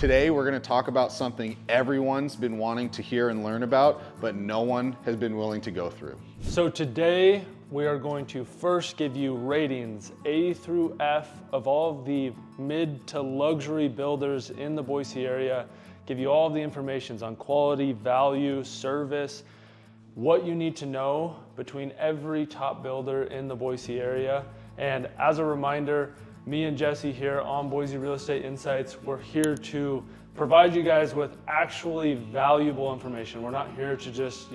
Today we're going to talk about something everyone's been wanting to hear and learn about, but no one has been willing to go through. So today we are going to first give you ratings A through F of all of the mid to luxury builders in the Boise area, give you all the information on quality, value, service, what you need to know between every top builder in the Boise area. And as a reminder, me and Jesse here on Boise Real Estate Insights, we're here to provide you guys with actually valuable information. We're not here to just,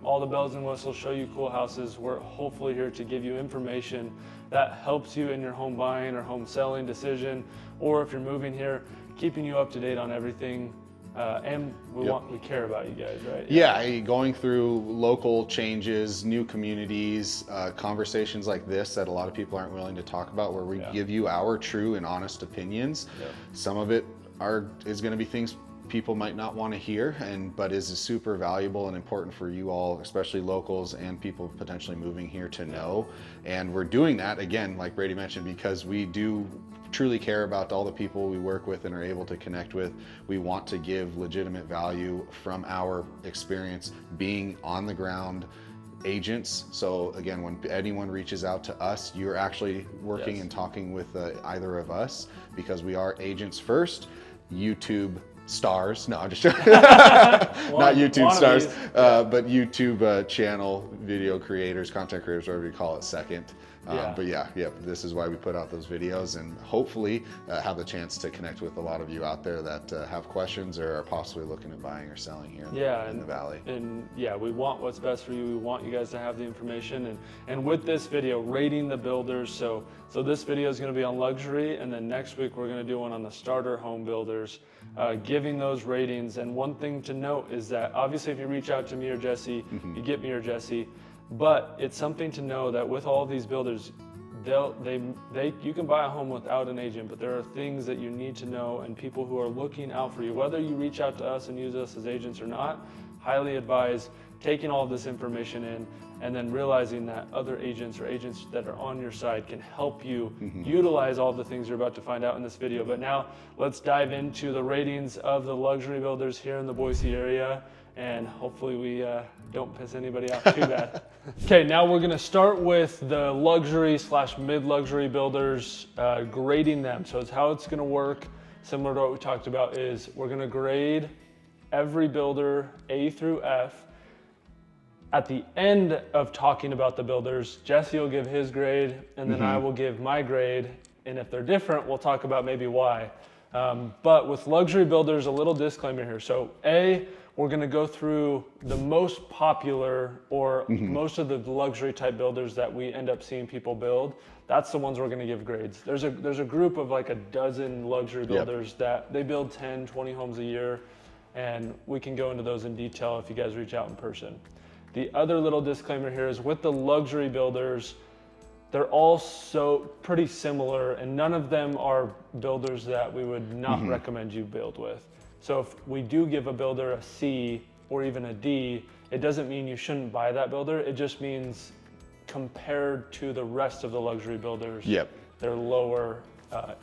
all the bells and whistles, show you cool houses. We're hopefully here to give you information that helps you in your home buying or home selling decision, or if you're moving here, keeping you up to date on everything. And we care about you guys, right? Yeah, going through local changes, new communities, conversations like this that a lot of people aren't willing to talk about, where we give you our true and honest opinions. Some of it is going to be things people might not want to hear, but is super valuable and important for you all, especially locals and people potentially moving here to know. And we're doing that, again, like Brady mentioned, because we do truly care about all the people we work with and are able to connect with. We want to give legitimate value from our experience being on the ground agents. So again, when anyone reaches out to us, you're actually working and talking with either of us, because we are agents first, YouTube stars. No, I'm just joking. Not YouTube stars, but YouTube channel video creators, content creators, whatever you call it, second. But this is why we put out those videos, and hopefully have the chance to connect with a lot of you out there that have questions or are possibly looking at buying or selling here in the Valley. And we want what's best for you. We want you guys to have the information. And with this video, rating the builders. So this video is going to be on luxury, and then next week we're going to do one on the starter home builders, giving those ratings. And one thing to note is that obviously if you reach out to me or Jesse, you get me or Jesse. But it's something to know that with all these builders, you can buy a home without an agent, but there are things that you need to know, and people who are looking out for you, whether you reach out to us and use us as agents or not, highly advise taking all of this information in and then realizing that other agents or agents that are on your side can help you utilize all the things you're about to find out in this video. But now let's dive into the ratings of the luxury builders here in the Boise area, and hopefully we don't piss anybody off too bad. Okay, now we're gonna start with the luxury / mid-luxury builders, grading them. So it's how it's gonna work, similar to what we talked about, is we're gonna grade every builder A through F. At the end of talking about the builders, Jesse will give his grade, and then I will give my grade. And if they're different, we'll talk about maybe why. But with luxury builders, a little disclaimer here. So we're going to go through the most popular or most of the luxury type builders that we end up seeing people build. That's the ones we're going to give grades. There's a group of like a dozen luxury builders that they build 10, 20 homes a year, and we can go into those in detail if you guys reach out in person. The other little disclaimer here is with the luxury builders, they're all so pretty similar, and none of them are builders that we would not recommend you build with. So if we do give a builder a C or even a D, it doesn't mean you shouldn't buy that builder. It just means compared to the rest of the luxury builders, they're lower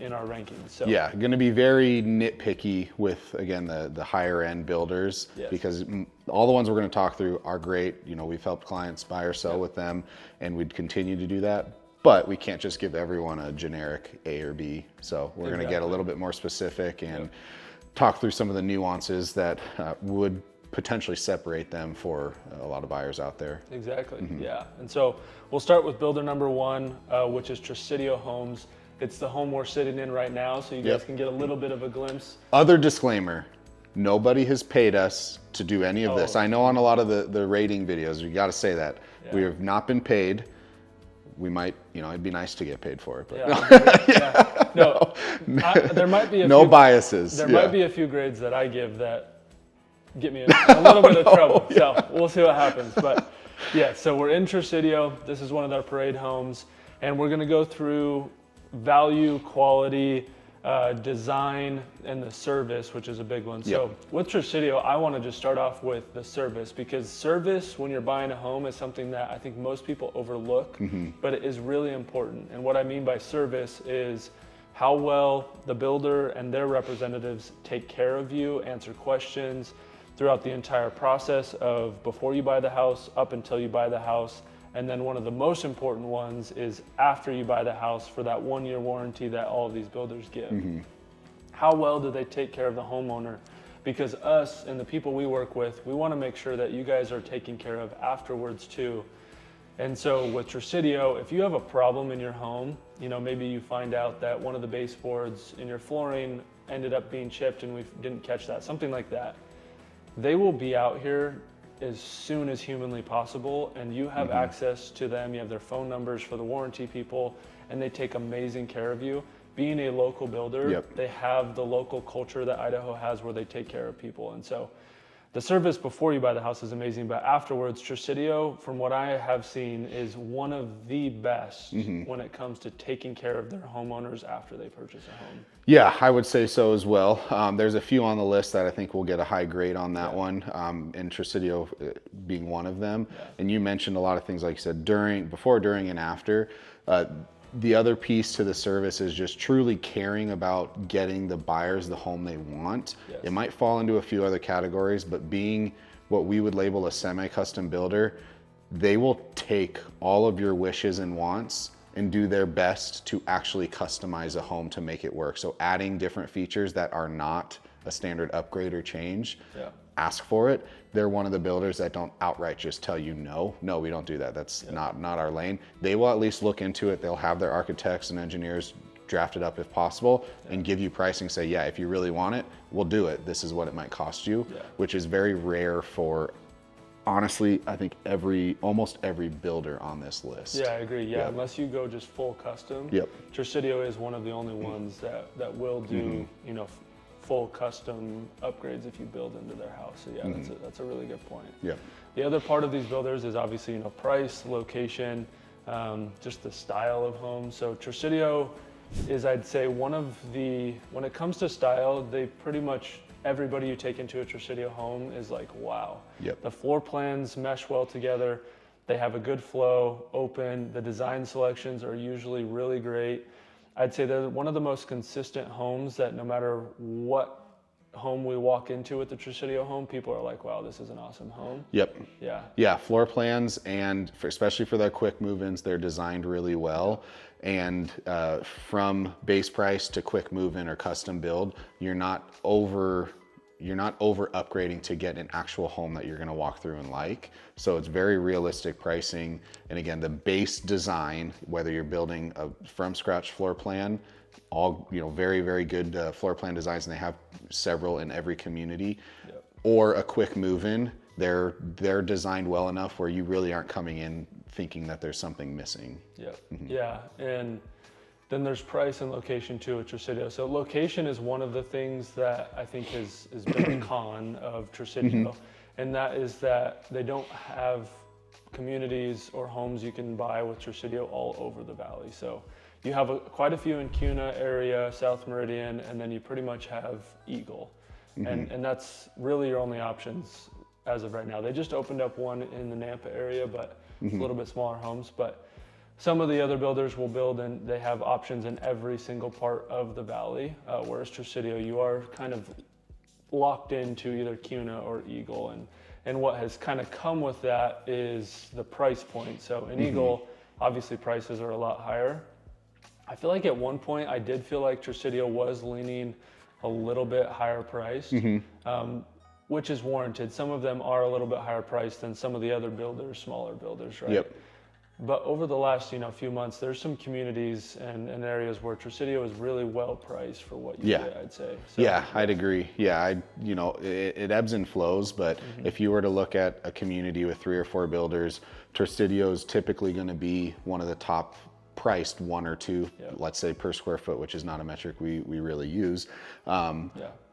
in our rankings. So going to be very nitpicky with, again, the higher end builders, because all the ones we're going to talk through are great. We've helped clients buy or sell with them, and we'd continue to do that. But we can't just give everyone a generic A or B. So we're going to get a little bit more specific and talk through some of the nuances that would potentially separate them for a lot of buyers out there. Exactly, And so we'll start with builder number one, which is Tresidio Homes. It's the home we're sitting in right now, so you guys can get a little bit of a glimpse. Other disclaimer, nobody has paid us to do any of this. I know on a lot of the rating videos, you got to say that. We have not been paid. We might, it'd be nice to get paid for it, but there might be biases. There might be a few grades that I give that get me in a little bit of trouble. So we'll see what happens. But so we're in Tresidio. This is one of their parade homes, and we're going to go through value, quality, design, and the service, which is a big one. So with Tresidio, I want to just start off with the service, because service when you're buying a home is something that I think most people overlook, but it is really important. And what I mean by service is how well the builder and their representatives take care of you, answer questions throughout the entire process of before you buy the house, up until you buy the house. And then one of the most important ones is after you buy the house for that 1-year warranty that all of these builders give. How well do they take care of the homeowner? Because us and the people we work with, we want to make sure that you guys are taken care of afterwards too. And so with Tresidio, if you have a problem in your home, you know, maybe you find out that one of the baseboards in your flooring ended up being chipped and we didn't catch that, something like that. They will be out here as soon as humanly possible, and you have access to them. You have their phone numbers for the warranty people, and they take amazing care of you. Being a local builder, they have the local culture that Idaho has where they take care of people. And so the service before you buy the house is amazing, but afterwards, Tresidio, from what I have seen, is one of the best when it comes to taking care of their homeowners after they purchase a home. Yeah, I would say so as well. There's a few on the list that I think will get a high grade on that one, and Tresidio being one of them. And you mentioned a lot of things, like you said, before, during, and after. The other piece to the service is just truly caring about getting the buyers the home they want. It might fall into a few other categories, but being what we would label a semi-custom builder, they will take all of your wishes and wants and do their best to actually customize a home to make it work. So adding different features that are not a standard upgrade or change, ask for it. They're one of the builders that don't outright just tell you no, we don't do that. That's not our lane. They will at least look into it. They'll have their architects and engineers draft it up if possible and give you pricing, say, yeah, if you really want it, we'll do it. This is what it might cost you, which is very rare for, honestly, I think almost every builder on this list. Yeah, I agree. Yeah, unless you go just full custom. Tresidio is one of the only ones that will do, you know, full custom upgrades if you build into their house. So yeah, that's a really good point. The other part of these builders is obviously, you know, price, location, just the style of home. So Tresidio is, I'd say, when it comes to style, they pretty much, everybody you take into a Tresidio home is like, wow. The floor plans mesh well together. They have a good flow, open. The design selections are usually really great. I'd say they're one of the most consistent homes that no matter what home we walk into with the Tresidio home, people are like, wow, this is an awesome home. Yeah, floor plans, and especially for their quick move-ins, they're designed really well. And from base price to quick move-in or custom build, you're not over upgrading to get an actual home that you're going to walk through and like. So it's very realistic pricing. And again, the base design, whether you're building a from scratch floor plan, all, you know, very, very good floor plan designs, and they have several in every community, or a quick move-in, they're designed well enough where you really aren't coming in thinking that there's something missing. Yeah, and then there's price and location too at Tresidio. So location is one of the things that I think has been a con of Tresidio, and that is that they don't have communities or homes you can buy with Tresidio all over the valley. So you have quite a few in Kuna area, South Meridian, and then you pretty much have Eagle. And that's really your only options as of right now. They just opened up one in the Nampa area, but it's a little bit smaller homes. But some of the other builders will build, and they have options in every single part of the valley, whereas Tresidio, you are kind of locked into either Kuna or Eagle. And what has kind of come with that is the price point. So in Eagle, obviously prices are a lot higher. I feel like at one point I did feel like Tresidio was leaning a little bit higher priced, which is warranted. Some of them are a little bit higher priced than some of the other builders, smaller builders, right? But over the last, few months, there's some communities and areas where Tresidio is really well priced for what you get, I'd say. So, yeah, I'd agree. Yeah, it ebbs and flows, but if you were to look at a community with 3 or 4 builders, Tresidio is typically going to be one of the top priced 1 or 2, let's say, per square foot, which is not a metric we really use.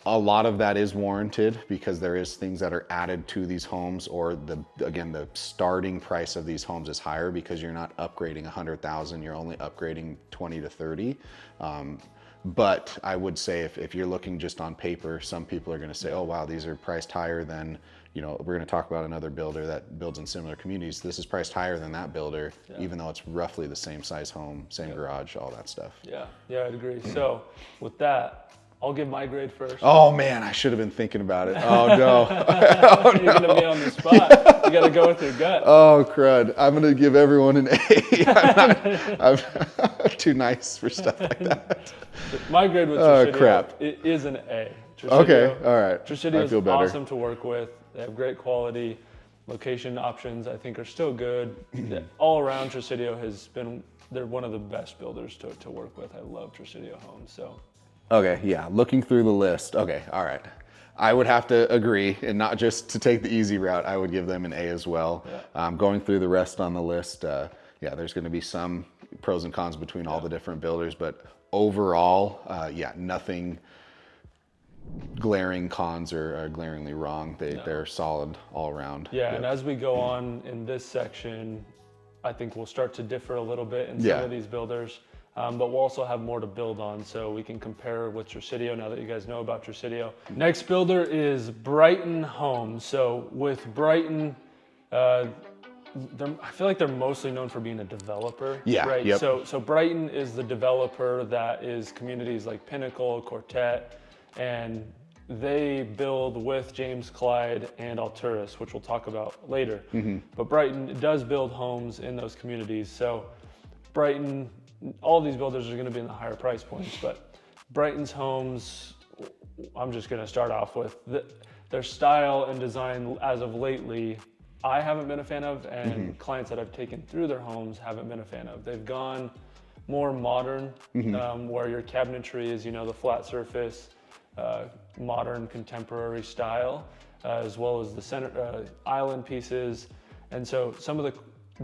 A lot of that is warranted because there is things that are added to these homes, or the starting price of these homes is higher because you're not upgrading 100,000, you're only upgrading 20 to 30. But I would say if you're looking just on paper, some people are going to say, oh, wow, these are priced higher than, we're going to talk about another builder that builds in similar communities. This is priced higher than that builder, even though it's roughly the same size home, same garage, all that stuff. Yeah, I'd agree. So with that, I'll give my grade first. Oh man, I should have been thinking about it. Oh no. Oh, You're going to be on the spot. You got to go with your gut. Oh crud. I'm going to give everyone an A. I'm too nice for stuff like that. My grade with Tresidio, crap. It is an A. Tresidio, Okay, all right. Tresidio I feel is better. awesome to work with. They have great quality. Location options, I think, are still good. All around, Tresidio they're one of the best builders to work with. I love Tresidio Homes, so. Okay, yeah, looking through the list. Okay, all right. I would have to agree, and not just to take the easy route, I would give them an A as well. Yeah. Going through the rest on the list, there's going to be some pros and cons between all the different builders, but overall, nothing glaring cons or glaringly wrong. They're solid all around. Yeah, and as we go on in this section, I think we'll start to differ a little bit in some of these builders. But we'll also have more to build on, so we can compare with Tresidio now that you guys know about Tresidio. Next builder is Brighton Homes. So with Brighton, I feel like they're mostly known for being a developer. Yeah. Right. Yep. So Brighton is the developer that is communities like Pinnacle, Quartet, and they build with James Clyde and Alturas, which we'll talk about later. But Brighton does build homes in those communities. So Brighton, all these builders are going to be in the higher price points, but Brighton's homes, I'm just going to start off with their style and design as of lately, I haven't been a fan of, and clients that I've taken through their homes haven't been a fan of. They've gone more modern, where your cabinetry is, the flat surface, modern contemporary style, as well as the center island pieces. And so some of the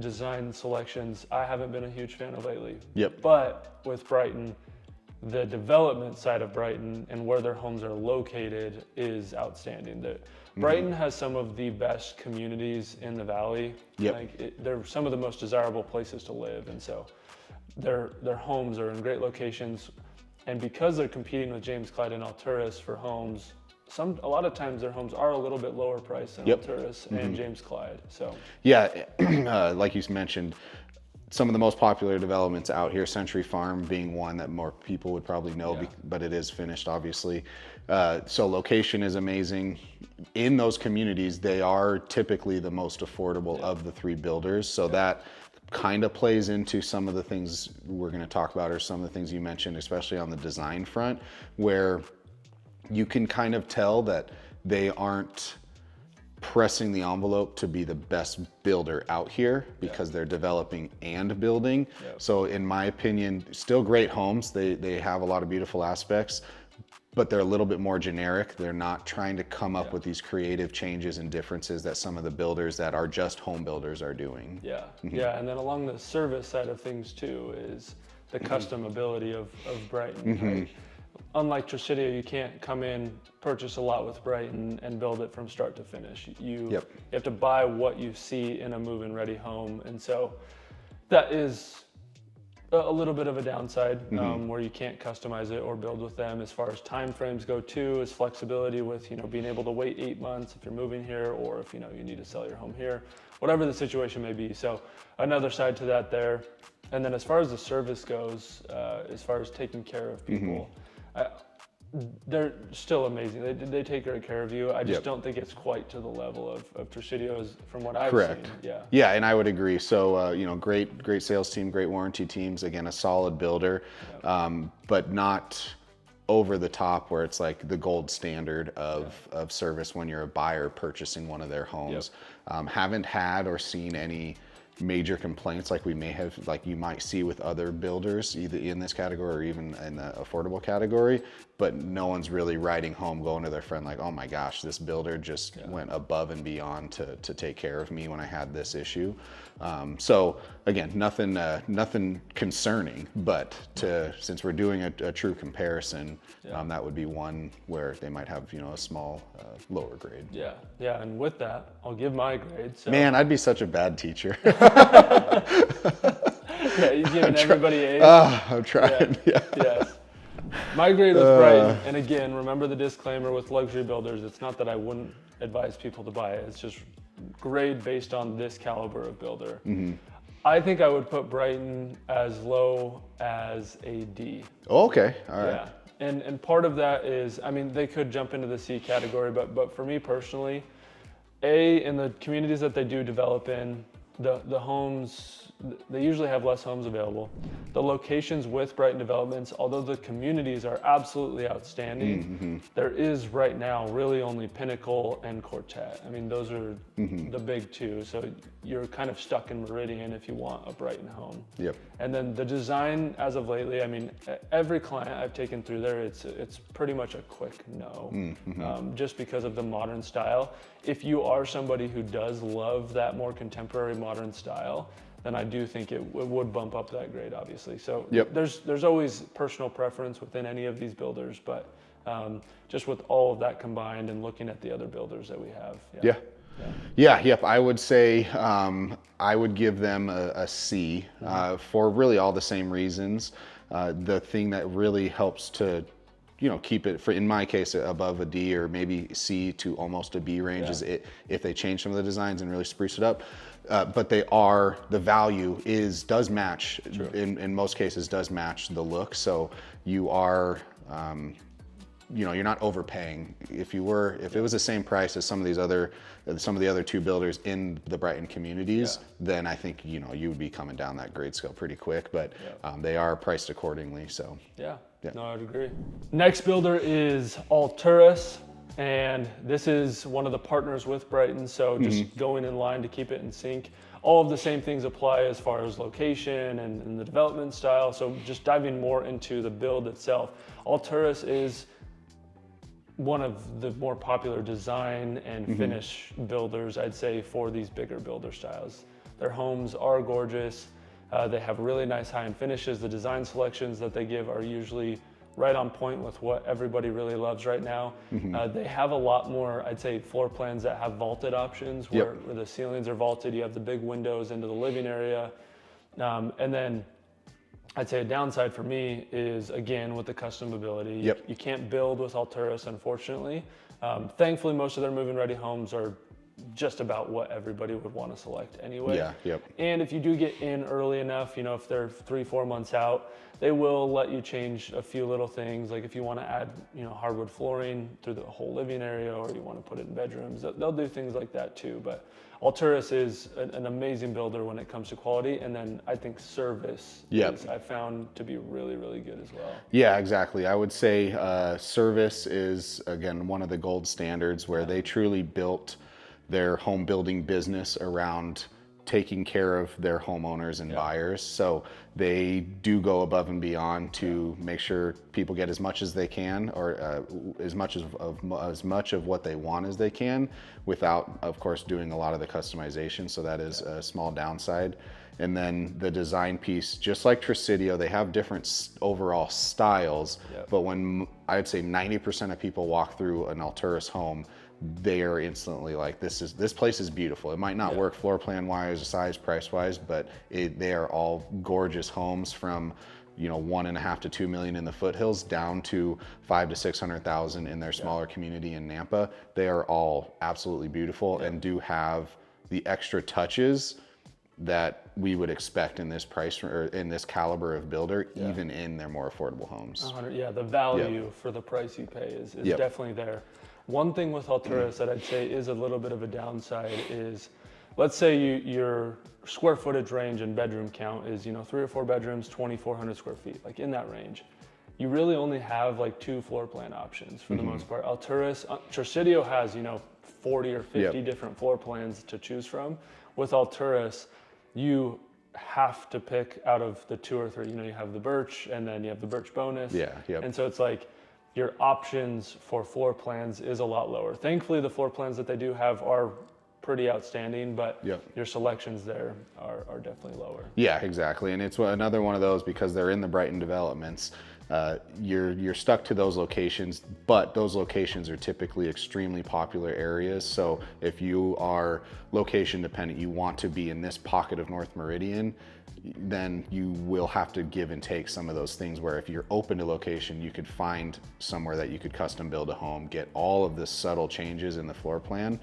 design selections I haven't been a huge fan of lately. Yep. But with Brighton, the development side of Brighton and where their homes are located is outstanding. Brighton has some of the best communities in the valley. Yep. They're some of the most desirable places to live, and so their homes are in great locations. And because they're competing with James Clyde and Alturas for homes, a lot of times their homes are a little bit lower priced than Alturas and James Clyde. So like you mentioned, some of the most popular developments out here, Century Farm being one that more people would probably know, but it is finished, obviously. So location is amazing. In those communities, they are typically the most affordable of the three builders. So that kind of plays into some of the things we're going to talk about, or some of the things you mentioned, especially on the design front, where you can kind of tell that they aren't pressing the envelope to be the best builder out here because they're developing and building. So in my opinion, still great homes. They have a lot of beautiful aspects, but they're a little bit more generic. They're not trying to come up with these creative changes and differences that some of the builders that are just home builders are doing. And then along the service side of things too is the custom ability of Brighton. Right? Unlike Tresidio, you can't come in, purchase a lot with Brighton and build it from start to finish. You have to buy what you see in a move-in ready home. And so that is a little bit of a downside, where you can't customize it or build with them. As far as time frames go too, is flexibility with being able to wait 8 months if you're moving here, or if you need to sell your home here, whatever the situation may be. So another side to that there. And then as far as the service goes, as far as taking care of people, they're still amazing. They take great care of you. I just don't think it's quite to the level of Tresidio's from what I've seen. Yeah, and I would agree. So, great sales team, great warranty teams. Again, a solid builder, but not over the top where it's like the gold standard of service when you're a buyer purchasing one of their homes. Haven't had or seen any major complaints like you might see with other builders, either in this category or even in the affordable category, but no one's really riding home going to their friend like, oh my gosh, this builder just went above and beyond to take care of me when I had this issue. So again, nothing concerning, but since we're doing a true comparison, that would be one where they might have a small lower grade. And with that, I'll give my grade. So. Man, I'd be such a bad teacher. You're giving everybody A's. I'm trying. Yes. My grade with Brighton, and again, remember the disclaimer with luxury builders, it's not that I wouldn't advise people to buy it, it's just grade based on this caliber of builder. I think I would put Brighton as low as a D. Oh, okay, all right. Yeah, and part of that is, I mean, they could jump into the C category, but for me personally, in the communities that they do develop in, the homes, they usually have less homes available. The locations with Brighton developments, although the communities are absolutely outstanding, there is right now really only Pinnacle and Quartet. I mean, those are the big two. So you're kind of stuck in Meridian if you want a Brighton home. Yep. And then the design as of lately, I mean, every client I've taken through there, it's pretty much a quick no, just because of the modern style. If you are somebody who does love that more contemporary modern style, then I do think it would bump up that grade, obviously. So there's always personal preference within any of these builders, but just with all of that combined and looking at the other builders that we have. Yep. I would say I would give them a C for really all the same reasons. The thing that really helps to keep it, in my case, above a D or maybe C to almost a B range is if they change some of the designs and really spruce it up. But the value does match, in most cases does match the look. So you are, you're not overpaying. If it was the same price as some of the other two builders in the Brighton communities, then I think, you would be coming down that grade scale pretty quick, but they are priced accordingly, so. Yeah, no, I'd agree. Next builder is Alturas, and this is one of the partners with Brighton, so just going in line to keep it in sync. All of the same things apply as far as location and the development style, so just diving more into the build itself. Alturas is one of the more popular design and finish builders, I'd say, for these bigger builder styles. Their homes are gorgeous. They have really nice high-end finishes. The design selections that they give are usually right on point with what everybody really loves right now. They have a lot more, I'd say, floor plans that have vaulted options where the ceilings are vaulted. You have the big windows into the living area. And then I'd say a downside for me is, again, with the customability. You can't build with Alturas, unfortunately. Thankfully, most of their move-in ready homes are just about what everybody would want to select anyway. And if you do get in early enough, if they're 3-4 months out, they will let you change a few little things. Like if you want to add, hardwood flooring through the whole living area, or you want to put it in bedrooms, they'll do things like that too. But Alturas is an amazing builder when it comes to quality, and then I think service is, I found to be really, really good as well. Yeah, exactly. I would say service is, again, one of the gold standards where they truly built their home building business around taking care of their homeowners and buyers. So they do go above and beyond to make sure people get as much as they can, or as much of what they want as they can, without, of course, doing a lot of the customization. So that is a small downside. And then the design piece, just like Tresidio, they have different overall styles, but when I'd say 90% of people walk through an Alturas home, they are instantly like, this place is beautiful. It might not work floor plan wise, size, price wise, but they are all gorgeous homes from, $1.5 to $2 million in the foothills down to $500,000 to $600,000 in their smaller community in Nampa. They are all absolutely beautiful and do have the extra touches that we would expect in this price or in this caliber of builder, even in their more affordable homes. The value for the price you pay is definitely there. One thing with Alturas that I'd say is a little bit of a downside is, let's say your square footage range and bedroom count is 3 or 4 bedrooms, 2,400 square feet, like in that range. You really only have like 2 floor plan options for the most part. Alturas, Tresidio has 40 or 50 different floor plans to choose from. With Alturas, you have to pick out of the 2 or 3. You have the birch, and then you have the birch bonus. And so it's like, your options for floor plans is a lot lower. Thankfully, the floor plans that they do have are pretty outstanding, but your selections there are definitely lower. Yeah, exactly. And it's another one of those, because they're in the Brighton developments, you're stuck to those locations, but those locations are typically extremely popular areas. So if you are location dependent, you want to be in this pocket of North Meridian, then you will have to give and take some of those things, where if you're open to location, you could find somewhere that you could custom build a home, get all of the subtle changes in the floor plan.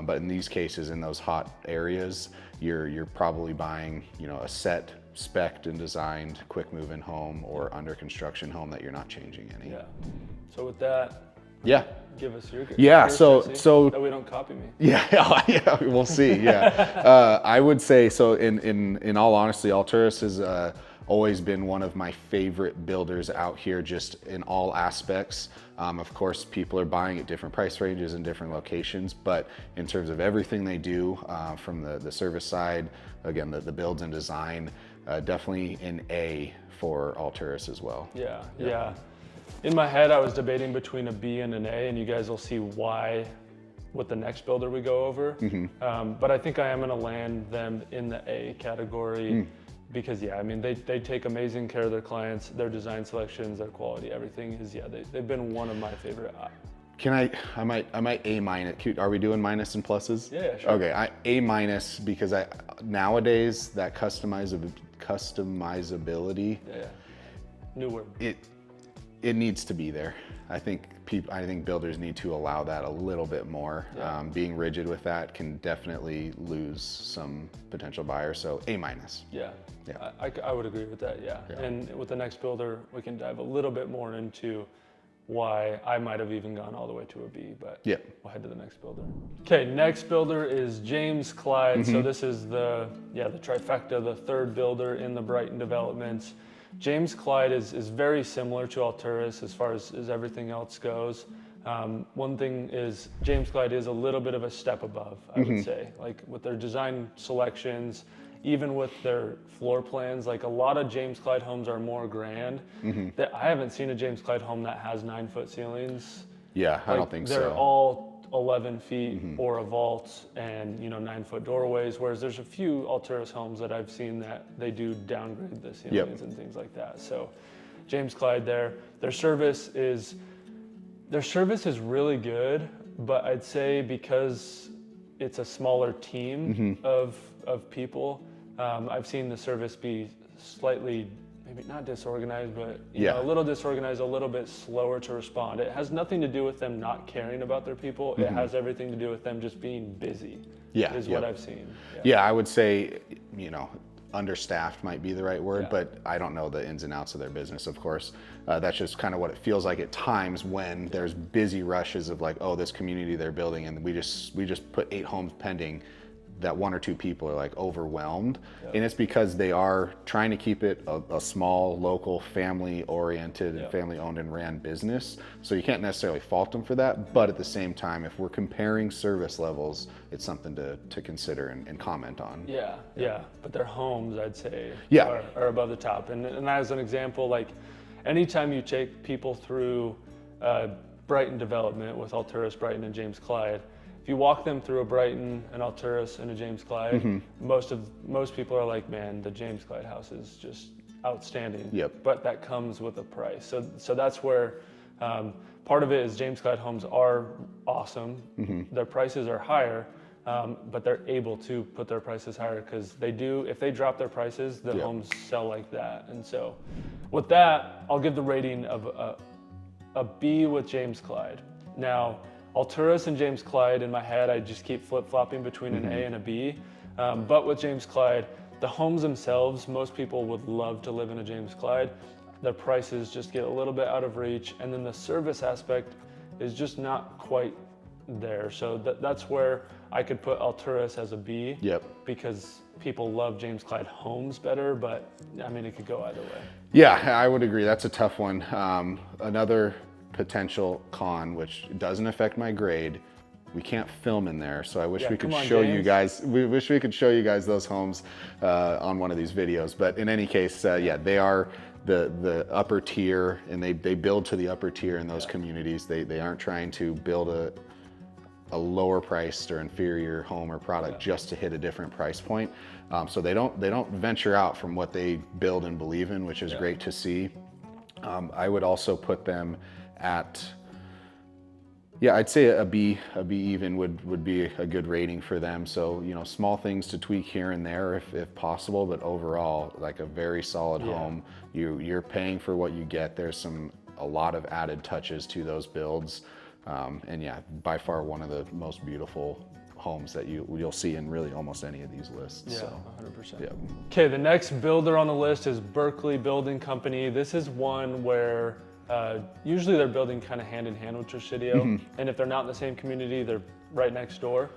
But in these cases, in those hot areas, you're probably buying, you know, a set spec'd and designed quick move-in home or under construction home that you're not changing any. Yeah. So with that, give us your so that we don't copy me. Yeah, we'll see. Yeah, I would say so. In all honesty, Alturas has always been one of my favorite builders out here, just in all aspects. Of course, people are buying at different price ranges and different locations, but in terms of everything they do, from the service side, again, the builds and design, definitely an A for Alturas as well. Yeah. In my head, I was debating between a B and an A, and you guys will see why with the next builder we go over. But I think I am going to land them in the A category because, I mean, they take amazing care of their clients, their design selections, their quality, everything is, they've been one of my favorite. I might A minus. Are we doing minus and pluses? Yeah, sure. Okay, A minus, because nowadays that customizability. New word. It needs to be there. I think builders need to allow that a little bit more. Being rigid with that can definitely lose some potential buyers. So A minus. Yeah. I would agree with that. Yeah. And with the next builder, we can dive a little bit more into why I might have even gone all the way to a B, but we'll head to the next builder. Okay, next builder is James Clyde. So this is the trifecta, the third builder in the Brighton developments. James Clyde is very similar to Alturas as far as everything else goes. One thing is James Clyde is a little bit of a step above, I would say, like with their design selections, even with their floor plans. Like a lot of James Clyde homes are more grand. I haven't seen a James Clyde home that has 9-foot ceilings. Yeah, I don't think so. They're all 11 feet or a vault and 9-foot doorways, whereas there's a few Alturas homes that I've seen that they do downgrade the ceilings and things like that. So James Clyde their service is really good, but I'd say because it's a smaller team of people, I've seen the service be slightly, maybe not disorganized, but a little disorganized, a little bit slower to respond. It has nothing to do with them not caring about their people. It has everything to do with them just being busy. Is what I've seen. I would say, understaffed might be the right word, but I don't know the ins and outs of their business, of course. That's just kind of what it feels like at times when there's busy rushes of like, oh, this community they're building, and we just put 8 homes pending, that 1 or 2 people are like overwhelmed. And it's because they are trying to keep it a small, local, family oriented and family owned and ran business. So you can't necessarily fault them for that, but at the same time, if we're comparing service levels, it's something to consider and comment on. But their homes, I'd say, are above the top. And as an example, like anytime you take people through Brighton development with Alturas, Brighton, and James Clyde, if you walk them through a Brighton, an Alturas, and a James Clyde, most people are like, man, the James Clyde house is just outstanding. But that comes with a price. So that's where part of it is James Clyde homes are awesome. Their prices are higher, but they're able to put their prices higher because they do. If they drop their prices, the homes sell like that. And so with that, I'll give the rating of a B with James Clyde. Now, Alturas and James Clyde, in my head, I just keep flip-flopping between an A and a B. But with James Clyde, the homes themselves, most people would love to live in a James Clyde. Their prices just get a little bit out of reach. And then the service aspect is just not quite there. So that's where I could put Alturas as a B. Because people love James Clyde homes better, but I mean, it could go either way. Yeah, I would agree. That's a tough one. Another potential con, which doesn't affect my grade, we can't film in there, so I wish we could show you guys. We wish we could show you guys those homes on one of these videos. But in any case, they are the upper tier, and they build to the upper tier in those communities. They aren't trying to build a lower priced or inferior home or product just to hit a different price point. So they don't venture out from what they build and believe in, which is great to see. I would also put them at, yeah, I'd say a B even would be a good rating for them. So, you know, small things to tweak here and there if possible, but overall, like a very solid home. You're paying for what you get. There's a lot of added touches to those builds. And yeah, by far one of the most beautiful homes that you'll see in really almost any of these lists. Yeah, so, 100%. Yeah. Okay, the next builder on the list is Berkley Building Company. This is one where usually they're building kind of hand in hand with Tresidio, and if they're not in the same community, they're right next door.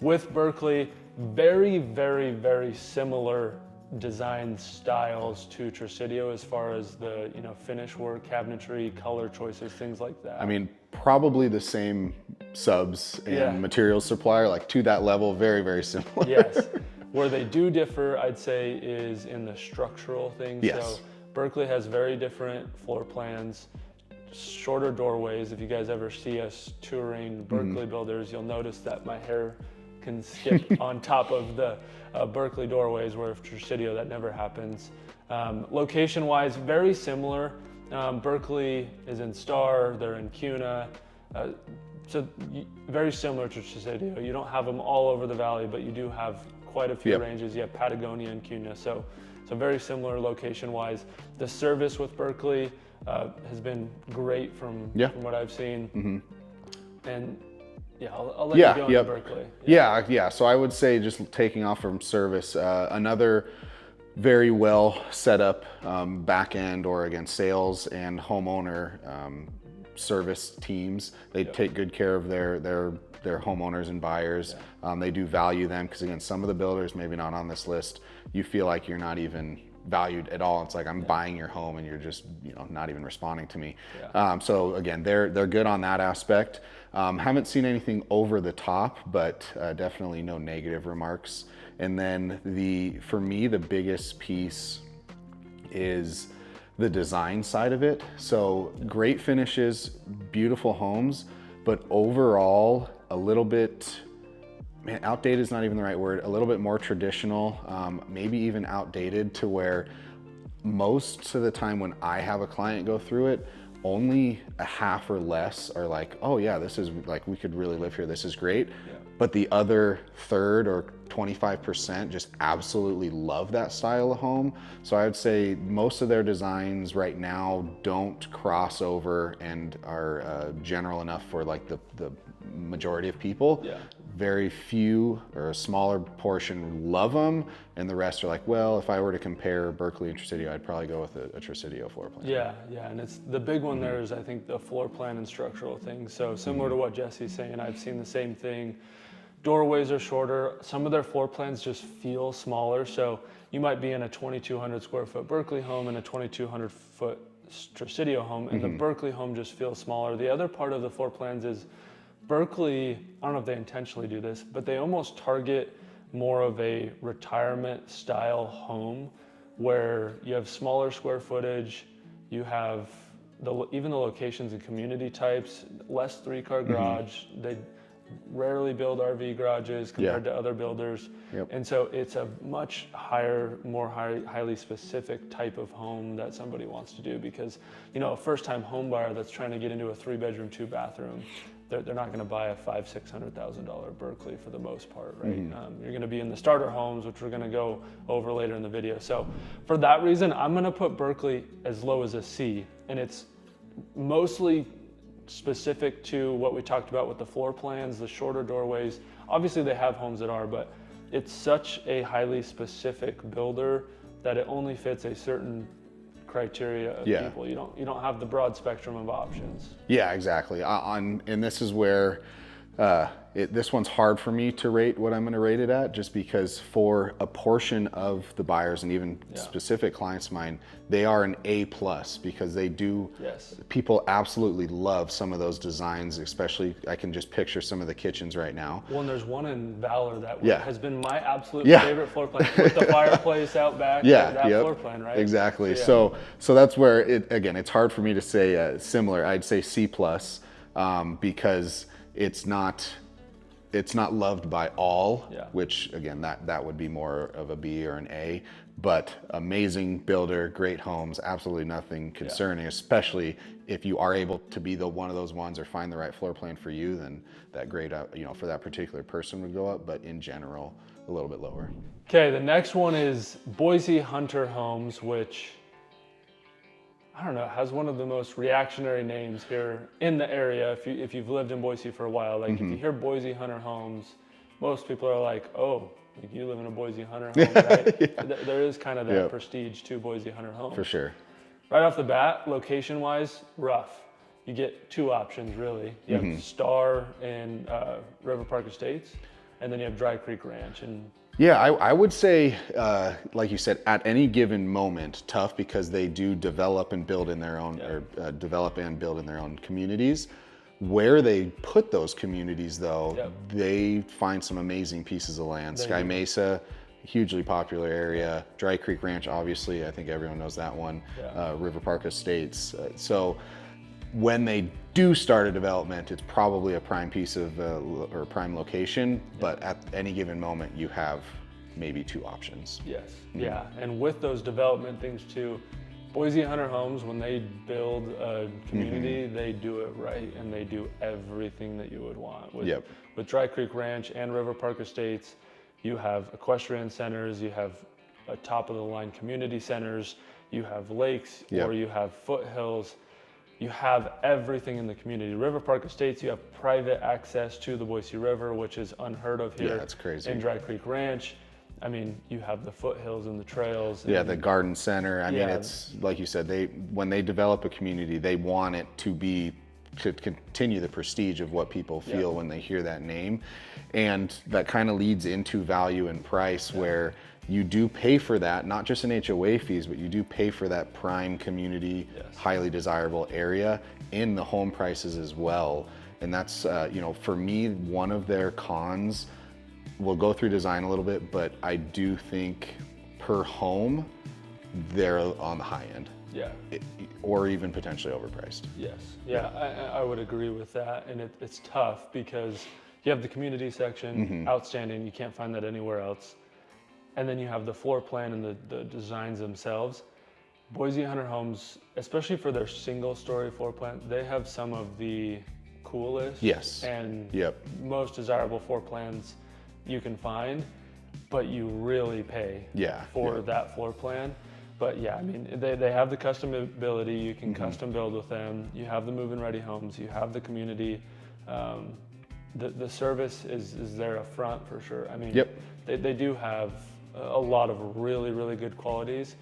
With Berkley, very, very, very similar design styles to Tresidio as far as the finish work, cabinetry, color choices, things like that. I mean, probably the same subs and materials supplier, like to that level, very, very similar. Yes. Where they do differ, I'd say, is in the structural things. Yes. So Berkley has very different floor plans, shorter doorways. If you guys ever see us touring Berkley builders, you'll notice that my hair can skip on top of the Berkley doorways, where if Tresidio, that never happens. Location-wise, very similar. Berkley is in Star, they're in Kuna. So very similar to Tresidio. You don't have them all over the valley, but you do have quite a few ranges. You have Patagonia and Kuna, so very similar location-wise. The service with Berkley has been great from what I've seen. And yeah, I'll let you go into Berkley. Yeah. So I would say, just taking off from service, another very well set up back end, or again, sales and homeowner service teams. They take good care of their homeowners and buyers. They do value them, because again, some of the builders, maybe not on this list, you feel like you're not even valued at all. It's like, I'm buying your home and you're just not even responding to me. So again, they're good on that aspect. Haven't seen anything over the top, but definitely no negative remarks. And then for me, the biggest piece is the design side of it. So great finishes, beautiful homes, but overall a little bit, outdated is not even the right word, a little bit more traditional, maybe even outdated, to where most of the time when I have a client go through it, only a half or less are like, oh yeah, this is like, we could really live here, this is great. But the other third or 25% just absolutely love that style of home. So I would say most of their designs right now don't cross over and are general enough for like the majority of people. Very few, or a smaller portion, love them, and the rest are like, well, if I were to compare Berkley and Tresidio, I'd probably go with a Tresidio floor plan. Yeah, and it's the big one there is, I think, the floor plan and structural things. So similar to what Jesse's saying, I've seen the same thing. Doorways are shorter. Some of their floor plans just feel smaller. So you might be in a 2,200 square foot Berkley home and a 2,200 foot Tresidio home, and the Berkley home just feels smaller. The other part of the floor plans is Berkley, I don't know if they intentionally do this, but they almost target more of a retirement style home, where you have smaller square footage, you have even the locations and community types, less 3-car garage. They rarely build RV garages compared to other builders. And so it's a much higher, more highly specific type of home that somebody wants to do, because a first-time home buyer that's trying to get into a 3-bedroom, 2-bathroom, they're not going to buy a $500,000-$600,000 Berkley for the most part, right? You're going to be in the starter homes, which we're going to go over later in the video. So for that reason, I'm going to put Berkley as low as a C, and it's mostly specific to what we talked about with the floor plans, the shorter doorways. Obviously they have homes that are, but it's such a highly specific builder that it only fits a certain criteria of people. You don't have the broad spectrum of options. Yeah, exactly. And this is where this one's hard for me to rate what I'm going to rate it at, just because for a portion of the buyers and even specific clients of mine, they are an A+, because they do, people absolutely love some of those designs, especially I can just picture some of the kitchens right now. Well, and there's one in Valor that has been my absolute favorite floor plan, with the fireplace out back, that floor plan, right? Exactly. So that's where it's hard for me to say similar. I'd say C+, because it's not, it's not loved by all, Yeah. which again, that would be more of a B or an A, but amazing builder, great homes, absolutely nothing concerning, especially if you are able to be one of those ones or find the right floor plan for you, then that grade, for that particular person would go up, but in general, a little bit lower. Okay, the next one is Boise Hunter Homes, which, I don't know, has one of the most reactionary names here in the area. If you've lived in Boise for a while, like if you hear Boise Hunter Homes, most people are like, oh, you live in a Boise Hunter home, right? There is kind of that prestige to Boise Hunter Homes. For sure. Right off the bat, location-wise, rough. You get two options, really. You have Star and River Park Estates, and then you have Dry Creek Ranch. And yeah, I would say, like you said, at any given moment, tough because they do develop and build in their own, develop and build in their own communities. Where they put those communities, though, they find some amazing pieces of land. Sky Mesa, hugely popular area. Dry Creek Ranch, obviously, I think everyone knows that one. River Park Estates. So when they do start a development, it's probably a prime piece of, or a prime location, but at any given moment, you have maybe two options. Yes, yeah, and with those development things too, Boise Hunter Homes, when they build a community, they do it right, and they do everything that you would want. With Dry Creek Ranch and River Park Estates, you have equestrian centers, you have a top-of-the-line community centers, you have lakes, or you have foothills. You have everything in the community. River Park Estates, you have private access to the Boise River, which is unheard of here. Yeah, that's crazy. In Dry Creek Ranch, I mean, you have the foothills and the trails. Yeah, the garden center. I mean, it's like you said, when they develop a community, they want it to continue the prestige of what people feel when they hear that name. And that kind of leads into value and price where you do pay for that, not just in HOA fees, but you do pay for that prime community, highly desirable area in the home prices as well. And that's, for me, one of their cons. We'll go through design a little bit, but I do think per home, they're on the high end. Or even potentially overpriced. I would agree with that. And it's tough because you have the community section, outstanding, you can't find that anywhere else. And then you have the floor plan and the designs themselves. Boise Hunter Homes, especially for their single story floor plan, they have some of the coolest and most desirable floor plans you can find, but you really pay for that floor plan. But yeah, I mean, they have the custom ability. You can custom build with them. You have the move-in ready homes. You have the community. The service is there up front for sure. I mean, they do have a lot of really, really good qualities.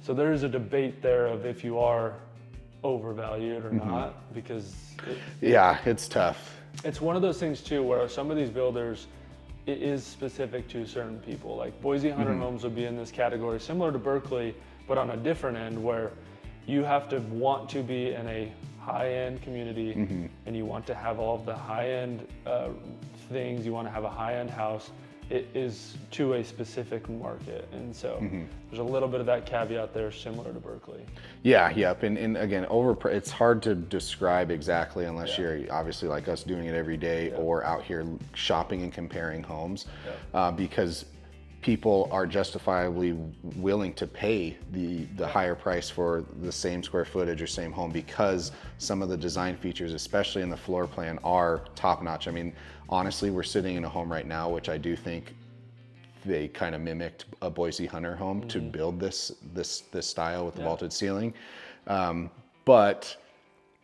So there is a debate there of if you are overvalued or not, because it's tough. It's one of those things too, where some of these builders, it is specific to certain people. Like Boise Hunter Homes would be in this category, similar to Berkley, but on a different end, where you have to want to be in a high-end community, and you want to have all of the high-end things. You want to have a high-end house. It is to a specific market, and so there's a little bit of that caveat there, similar to Berkley. And again, it's hard to describe exactly unless you're obviously like us doing it every day or out here shopping and comparing homes, because people are justifiably willing to pay the higher price for the same square footage or same home because some of the design features, especially in the floor plan, are top notch. I mean, honestly, we're sitting in a home right now, which I do think they kind of mimicked a Boise Hunter home to build this style with the vaulted ceiling. But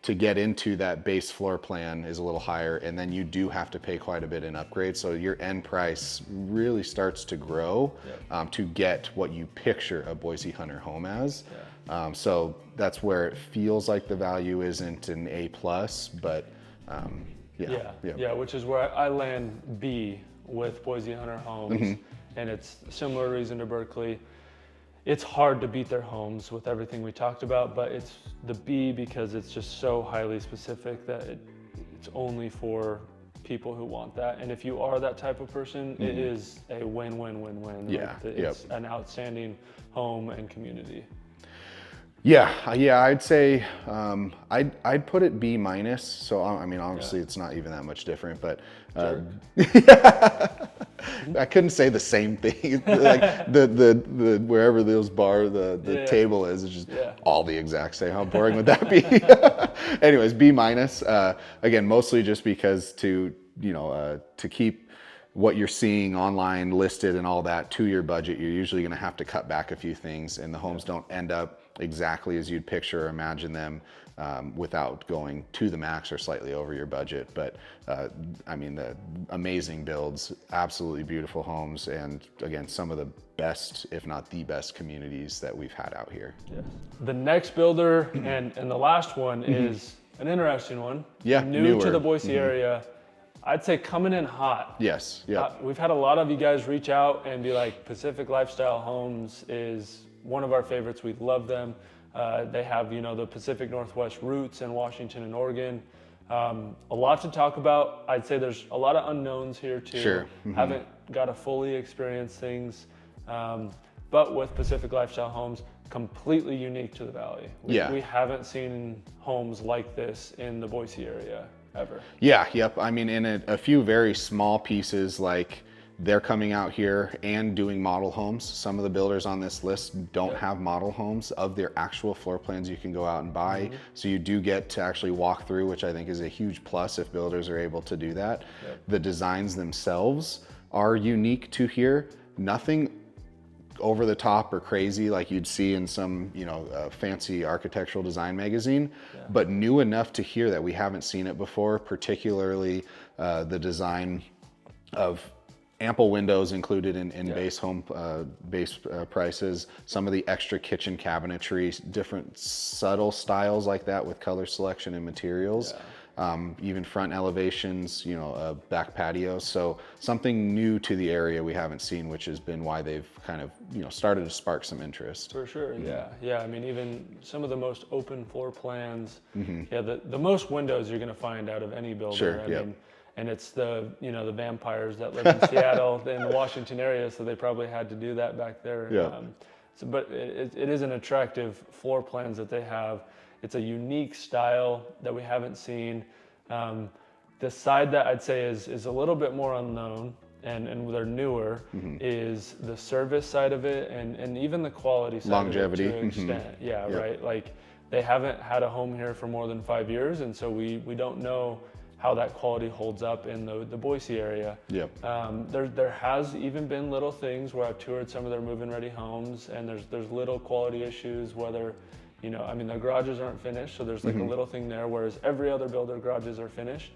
to get into that base floor plan is a little higher, and then you do have to pay quite a bit in upgrades. So your end price really starts to grow to get what you picture a Boise Hunter home as. So that's where it feels like the value isn't an A+, but which is where I land B with Boise Hunter Homes, and it's a similar reason to Berkley. It's hard to beat their homes with everything we talked about, but it's the B because it's just so highly specific that it's only for people who want that. And if you are that type of person, it is a win-win-win-win. It's an outstanding home and community. Yeah, I'd say I'd put it B minus. So I mean, obviously it's not even that much different, but I couldn't say the same thing. Like the wherever the table is, it's just all the exact same. How boring would that be? Anyways, B minus. Again, mostly just because to keep what you're seeing online listed and all that to your budget, you're usually going to have to cut back a few things, and the homes don't end up exactly as you'd picture or imagine them without going to the max or slightly over your budget. But I mean, the amazing builds, absolutely beautiful homes, and again, some of the best, if not the best, communities that we've had out here. Yeah. The next builder and the last one is an interesting one. Yeah, new to the Boise area. I'd say coming in hot. Yes, yeah. We've had a lot of you guys reach out and be like, Pacific Lifestyle Homes is one of our favorites. We love them. They have, the Pacific Northwest roots in Washington and Oregon. A lot to talk about. I'd say there's a lot of unknowns here too. Sure. Haven't got to fully experience things. But with Pacific Lifestyle Homes, completely unique to the Valley. We haven't seen homes like this in the Boise area ever. Yeah, yep. I mean, in a few very small pieces, like they're coming out here and doing model homes. Some of the builders on this list don't have model homes of their actual floor plans you can go out and buy. So you do get to actually walk through, which I think is a huge plus if builders are able to do that. The designs themselves are unique to here. Nothing over the top or crazy like you'd see in some fancy architectural design magazine, but new enough to hear that we haven't seen it before, particularly the design of ample windows included in base home prices, some of the extra kitchen cabinetry, different subtle styles like that with color selection and materials. Even front elevations, back patios. So something new to the area we haven't seen, which has been why they've kind of, started to spark some interest. For sure, yeah. I mean, even some of the most open floor plans, the most windows you're going to find out of any builder. Sure, I mean, and it's the vampires that live in Seattle and the Washington area, so they probably had to do that back there. But it is an attractive floor plans that they have. It's a unique style that we haven't seen. The side that I'd say is a little bit more unknown and they're newer is the service side of it and even the quality side longevity of it to an extent. Right. Like they haven't had a home here for more than 5 years, and so we don't know how that quality holds up in the Boise area. There has even been little things where I've toured some of their move-in ready homes, and there's little quality issues, whether their garages aren't finished, so there's like a little thing there, whereas every other builder garages are finished.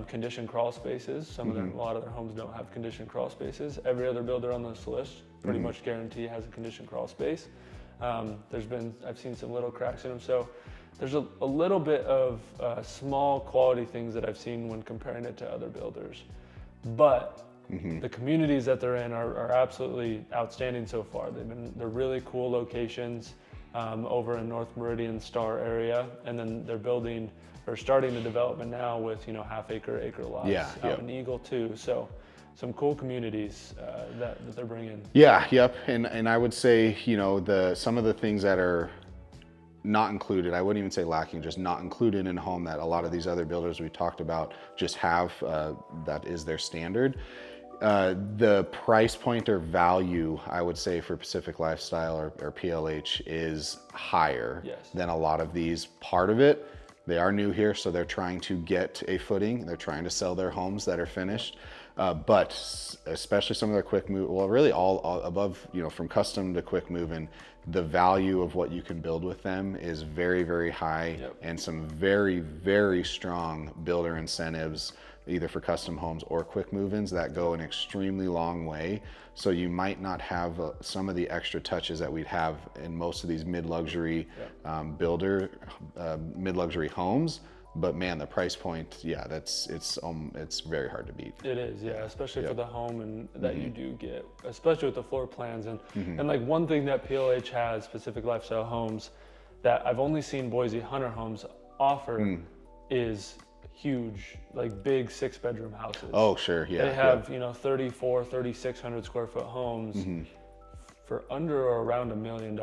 Conditioned crawl spaces, a lot of their homes don't have conditioned crawl spaces. Every other builder on this list pretty much guarantee has a conditioned crawl space. I've seen some little cracks in them, so there's a little bit of small quality things that I've seen when comparing it to other builders. But the communities that they're in are absolutely outstanding so far. They're really cool locations. Over in North Meridian Star area, and then they're starting the development now with half acre lots out in Eagle too. So some cool communities that they're bringing. And I would say some of the things that are not included, I wouldn't even say lacking, just not included in a home that a lot of these other builders we talked about just have, that is their standard. The price point or value, I would say, for Pacific Lifestyle or PLH is higher than a lot of these. Part of it, they are new here, so they're trying to get a footing. They're trying to sell their homes that are finished. But especially some of their quick move, well, really all above, from custom to quick move-in, the value of what you can build with them is very, very high, and some very, very strong builder incentives, either for custom homes or quick move-ins, that go an extremely long way. So you might not have some of the extra touches that we'd have in most of these mid-luxury mid-luxury homes. But man, the price point, it's very hard to beat. It is, especially for the home and that you do get, especially with the floor plans and like one thing that PLH has, Pacific Lifestyle Homes, that I've only seen Boise Hunter Homes offer is huge, like big 6-bedroom houses. Oh, sure, They have 3,600 square foot homes for under or around $1 million.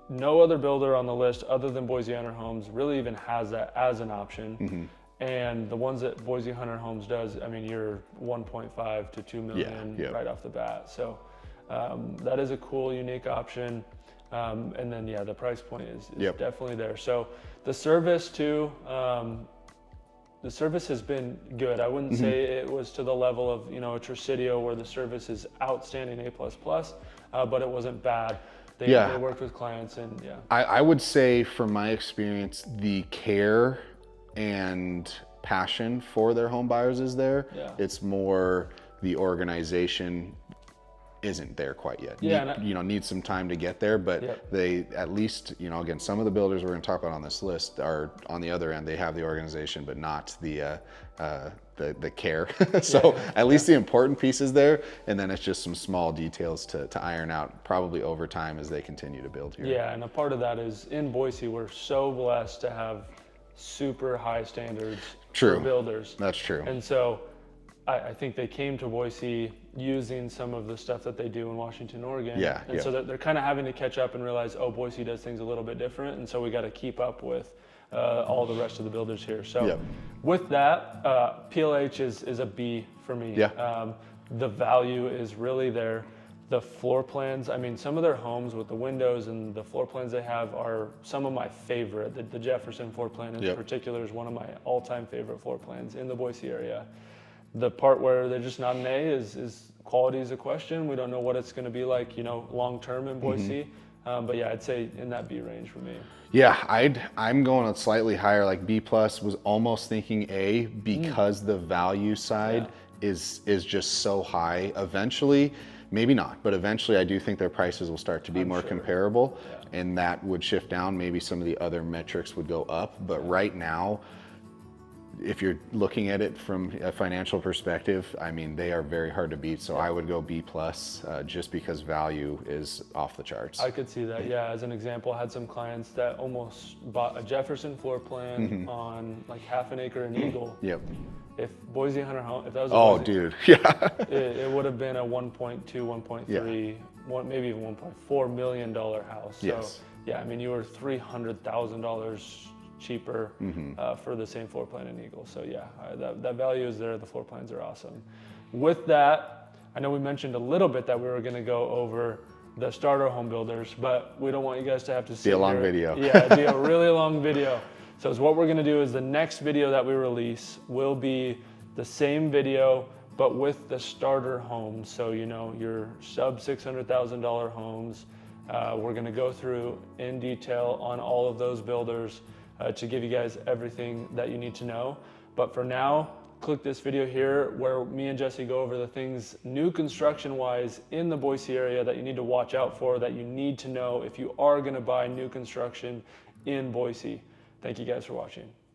no other builder on the list other than Boise Hunter Homes really even has that as an option. And the ones that Boise Hunter Homes does, I mean, you're 1.5 to 2 million right off the bat. So that is a cool, unique option. And then, the price point is definitely there. So the service too, the service has been good. I wouldn't say it was to the level of, a Tresidio where the service is outstanding, A++, but it wasn't bad. They worked with clients and I would say from my experience, the care and passion for their home buyers is there. It's more the organization isn't there quite yet. Need some time to get there, but they at least, again, some of the builders we're going to talk about on this list are on the other end. They have the organization, but not the care. So at least the important piece is there, and then it's just some small details to iron out probably over time as they continue to build here. Yeah, and a part of that is in Boise, we're so blessed to have super high standards for builders. That's true. And so I think they came to Boise using some of the stuff that they do in Washington, Oregon. So they're kind of having to catch up and realize, Boise does things a little bit different. And so we got to keep up with all the rest of the builders here. So with that, PLH is a B for me. The value is really there. The floor plans, I mean, some of their homes with the windows and the floor plans they have are some of my favorite. The Jefferson floor plan in particular is one of my all-time favorite floor plans in the Boise area. The part where they're just not an A is quality is a question. We don't know what it's going to be like, long-term in Boise. But I'd say in that B range for me. I'm going slightly higher, like B+, was almost thinking A because the value side is just so high. Eventually, maybe not, but eventually I do think their prices will start to be more comparable, and that would shift down. Maybe some of the other metrics would go up, but right now, if you're looking at it from a financial perspective, I mean, they are very hard to beat. So I would go B+, just because value is off the charts. I could see that. As an example, I had some clients that almost bought a Jefferson floor plan on like half an acre in Eagle. If Boise Hunter Home, if that was it would have been a 1.2, 1.3, maybe even 1.4 million dollar house. So I mean, you were $300,000 cheaper for the same floor plan in Eagle. So that value is there. The floor plans are awesome. With that, I know we mentioned a little bit that we were going to go over the starter home builders, but we don't want you guys to have to see a long video. It'd be a really long video. So what we're going to do is the next video that we release will be the same video, but with the starter homes. So your sub $600,000 homes. We're going to go through in detail on all of those builders to give you guys everything that you need to know. But for now, click this video here where me and Jesse go over the things new construction wise in the Boise area that you need to watch out for, that you need to know if you are going to buy new construction in Boise. Thank you guys for watching.